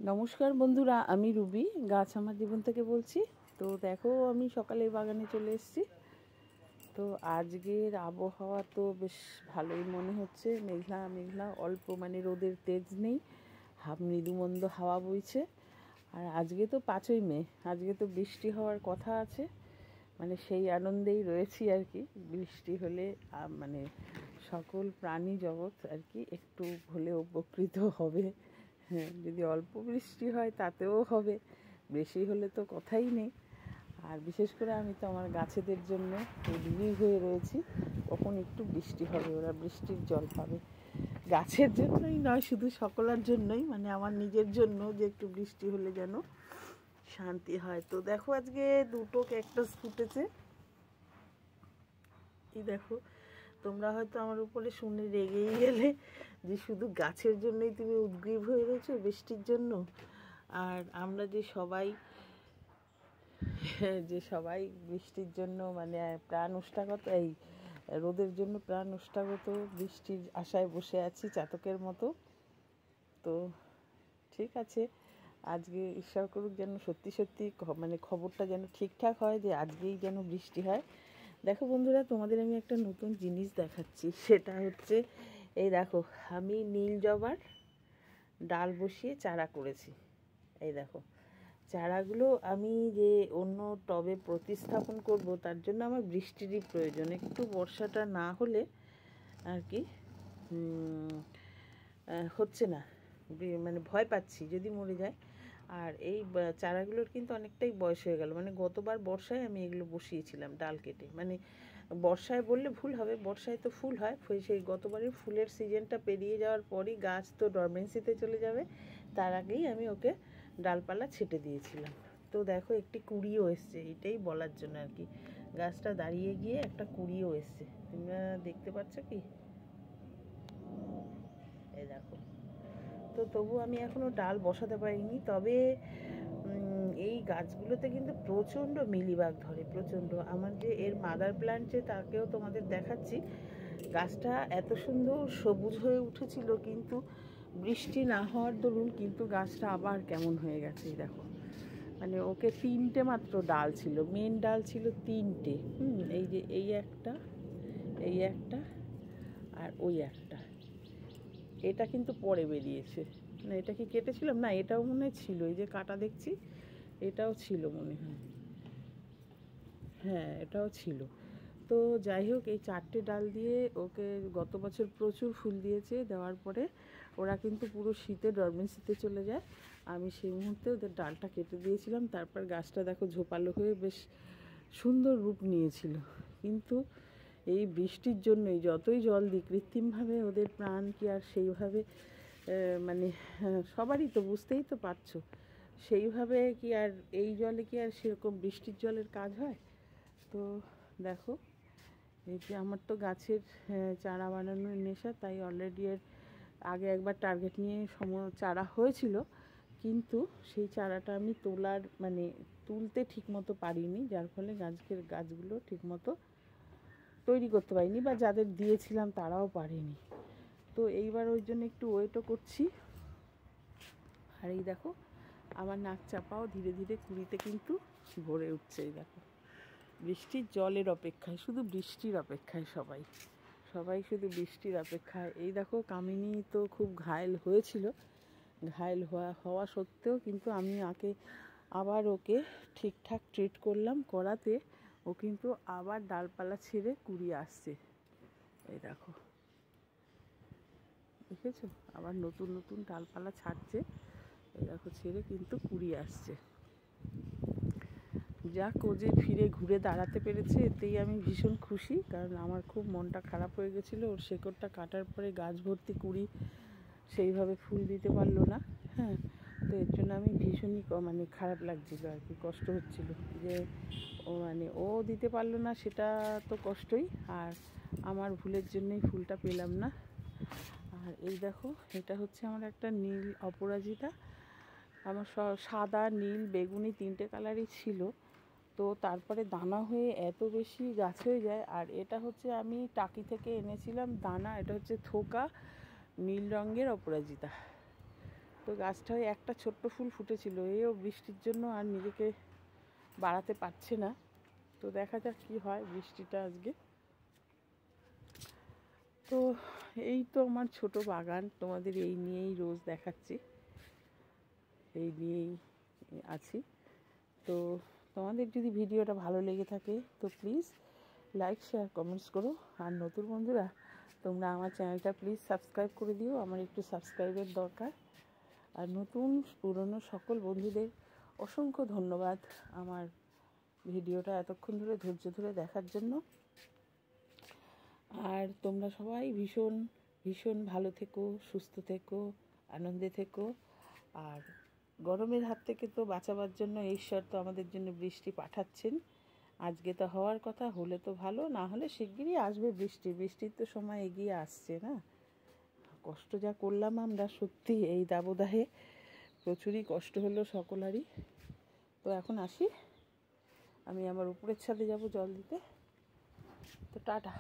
নমস্কার বন্ধুরা, আমি রুবি, গাছ আমার জীবন থেকে বলছি। তো দেখো, আমি সকালে বাগানে চলে এসেছি। তো আজকের আবহাওয়া তো বেশ ভালোই মনে হচ্ছে, মেঘলা মেঘলা, অল্প মানে রোদের তেজ নেই, মৃদুমন্দ হাওয়া বইছে। আর আজকে তো 5ই মে, আজকে তো বৃষ্টি হওয়ার কথা আছে, মানে সেই আনন্দেই রয়েছি আর কি। বৃষ্টি হলে মানে সকল প্রাণী জগৎ আর কি একটু হলেও উপকৃত হবে। হ্যাঁ, যদি অল্প বৃষ্টি হয় তাতেও হবে, বেশি হলে তো কথাই নেই। আর বিশেষ করে আমি তো আমার গাছেদের জন্য উদ্গ্রীব হয়ে রয়েছি, কখন একটু বৃষ্টি হবে, ওরা বৃষ্টির জল পাবে। গাছের জন্যই নয়, শুধু সকলের জন্যই, মানে আমার নিজের জন্য, যে একটু বৃষ্টি হলে যেন শান্তি হয়। তো দেখো, আজকে 2টো ক্যাকটাস ফুটেছে। এই দেখো, তোমরা হয়তো আমার উপরে শুনে রেগেই গেলে যে শুধু গাছের জন্যই তুমি উদ্গ্রীব হয়ে রয়েছো বৃষ্টির জন্য। আর আমরা যে সবাই বৃষ্টির জন্য মানে প্রাণ উষ্টাগত, এই রোদের জন্য প্রাণ উষ্টাগত, বৃষ্টির আশায় বসে আছি চাতকের মতো। তো ঠিক আছে, আজকে ঈশ্বর করুক যেন সত্যি সত্যি মানে খবরটা যেন ঠিকঠাক হয়, যে আজকেই যেন বৃষ্টি হয়। দেখো বন্ধুরা, তোমাদের আমি একটা নতুন জিনিস দেখাচ্ছি। সেটা হচ্ছে, এই দেখো, আমি নীল জবার ডাল বসিয়ে চারা করেছি। এই দেখো, চারাগুলো আমি যে অন্য টবে প্রতিস্থাপন করব, তার জন্য আমার বৃষ্টিরই প্রয়োজন। একটু বর্ষাটা না হলে আর কি হচ্ছে না, মানে ভয় পাচ্ছি যদি মরে যায়। আর এই চারাগুলোর কিন্তু অনেকটাই বয়স হয়ে গেল, মানে গতবার বর্ষায় আমি এগুলো বসিয়েছিলাম ডাল কেটে, মানে বর্ষায় বললে ভুল হবে, বর্ষায় তো ফুল হয়, সেই গতবারের ফুলের সিজনটা পেরিয়ে যাওয়ার পরই গাছ তো ডরমেন্সিতে চলে যাবে, তার আগেই আমি ওকে ডালপালা ছেটে দিয়েছিলাম। তো দেখো, একটি কুঁড়িও এসছে, এটাই বলার জন্য আর কি। গাছটা দাঁড়িয়ে গিয়ে একটা কুঁড়িও এসছে, তোমরা দেখতে পাচ্ছ কি? এই দেখো। তো তবু আমি এখনও ডাল বসাতে পারিনি, তবে এই গাছগুলোতে কিন্তু প্রচণ্ড মিলিবাগ ধরে, প্রচণ্ড। আমার যে এর মাদার প্ল্যান্ট, যে তাকেও তোমাদের দেখাচ্ছি, গাছটা এত সুন্দর সবুজ হয়ে উঠেছিল, কিন্তু বৃষ্টি না হওয়ার দরুন কিন্তু গাছটা আবার কেমন হয়ে গেছে। দেখো, মানে ওকে 3টে মাত্র ডাল ছিল, মেন ডাল ছিল 3টে। এই যে এই একটা, এই একটা, আর ওই একটা। এটা কিন্তু পরে বেরিয়েছে, না এটা কি কেটেছিলাম? না, এটাও মনে হয় ছিল, এই যে কাটা দেখছি, এটাও ছিল মনে হয়। হ্যাঁ, এটাও ছিল। তো যাই হোক, এই 4টে ডাল দিয়ে ওকে গত বছর প্রচুর ফুল দিয়েছে, দেওয়ার পরে ওরা কিন্তু পুরো শীতে ডরমেন্সিতে চলে যায়। আমি সেই মুহূর্তে ওদের ডালটা কেটে দিয়েছিলাম, তারপর গাছটা দেখো ঝোপালো হয়ে বেশ সুন্দর রূপ নিয়েছিল। কিন্তু এই বৃষ্টির জন্যই, যতই জল দিই কৃত্রিমভাবে, ওদের প্রাণ কি আর সেইভাবে মানে সবারই তো, বুঝতেই তো পারছো, সেইভাবে কি আর এই জলে কি আর সেরকম বৃষ্টির জলের কাজ হয়? তো দেখো, এই যে আমার তো গাছের চারা বানানোর নেশা, তাই অলরেডি এর আগে একবার টার্গেট নিয়ে চারা হয়েছিল, কিন্তু সেই চারাটা আমি তুলতে ঠিকমতো পারিনি, যার ফলে গাছগুলো ঠিকমতো তৈরি করতে পারিনি, বা যাদের দিয়েছিলাম তারাও পারেনি। তো এইবার ওই জন্য একটু ওয়েটও করছি। আর এই দেখো, আমার নাক চাপাও ধীরে ধীরে কুড়িতে কিন্তু ভরে উঠছে। এই দেখো, বৃষ্টির জলের অপেক্ষায়, শুধু বৃষ্টির অপেক্ষায় সবাই সবাই শুধু বৃষ্টির অপেক্ষায়। এই দেখো, কামিনী তো খুব ঘায়েল হয়েছিল, ঘায়েল হওয়া সত্ত্বেও কিন্তু আমি আবার ওকে ঠিকঠাক ট্রিট করলাম, করাতে ও কিন্তু আবার ডালপালা ছেড়ে কুড়িয়ে আসছে। এই দেখো, দেখেছো, আবার নতুন নতুন ডালপালা ছাড়ছে। এই দেখো, ছেড়ে কিন্তু কুড়িয়ে আসছে। যাক, ও যে ফিরে ঘুরে দাঁড়াতে পেরেছে, এতেই আমি ভীষণ খুশি, কারণ আমার খুব মনটা খারাপ হয়ে গেছিলো। ওর শেকড়টা কাটার পরে গাছ ভর্তি কুড়ি, সেইভাবে ফুল দিতে পারলো না। হ্যাঁ, তো এর জন্য আমি ভীষণই মানে খারাপ লাগছিলো আর কি, কষ্ট হচ্ছিলো যে ও দিতে পারলো না, সেটা তো কষ্টই, আর আমার ভুলের জন্যই ফুলটা পেলাম না। আর এই দেখো, এটা হচ্ছে আমার একটা নীল অপরাজিতা। আমার সাদা, নীল, বেগুনি 3টে কালারই ছিল, তো তারপরে দানা হয়ে এত বেশি গাছ হয়ে যায়। আর এটা হচ্ছে আমি টাকি থেকে এনেছিলাম দানা, এটা হচ্ছে থোকা নীল রঙের অপরাজিতা। তো গাছটায় একটা ছোট্ট ফুল ফুটেছিল, এও বৃষ্টির জন্য আর নিজেকে বাড়াতে পারছে না। তো দেখা যাক কী হয় বৃষ্টিটা আজকে। তো এই তো আমার ছোট বাগান, তোমাদের এই নিয়েই রোজ দেখাচ্ছি, এই নিয়েই আছি। তো তোমাদের যদি ভিডিওটা ভালো লেগে থাকে তো প্লিজ লাইক শেয়ার কমেন্টস করো। আর নতুন বন্ধুরা তোমরা আমার চ্যানেলটা প্লিজ সাবস্ক্রাইব করে দিও, আমার একটু সাবস্ক্রাইবের দরকার। আর নতুন পুরনো সকল বন্ধুদের অসংখ্য ধন্যবাদ আমার ভিডিওটা এতক্ষণ ধরে ধৈর্য ধরে দেখার জন্য। আর তোমরা সবাই ভীষণ ভীষণ ভালো থেকো, সুস্থ থেকো, আনন্দে থেকো। আর গরমের হাত থেকে তো বাঁচাবার জন্য ঈশ্বর তো আমাদের জন্য বৃষ্টি পাঠাচ্ছেন। আজকে তো হওয়ার কথা, হলে তো ভালো, না হলে শিগগিরই আসবে বৃষ্টি। বৃষ্টির তো সময় এগিয়ে আসছে না। কষ্ট যা করলাম আমরা সত্যি এই দাবদাহে, প্রচুরই কষ্ট হলো সকলেরই। তো এখন আসি, আমি আমার উপরের ছাদে যাব জল দিতে। তো টাটা।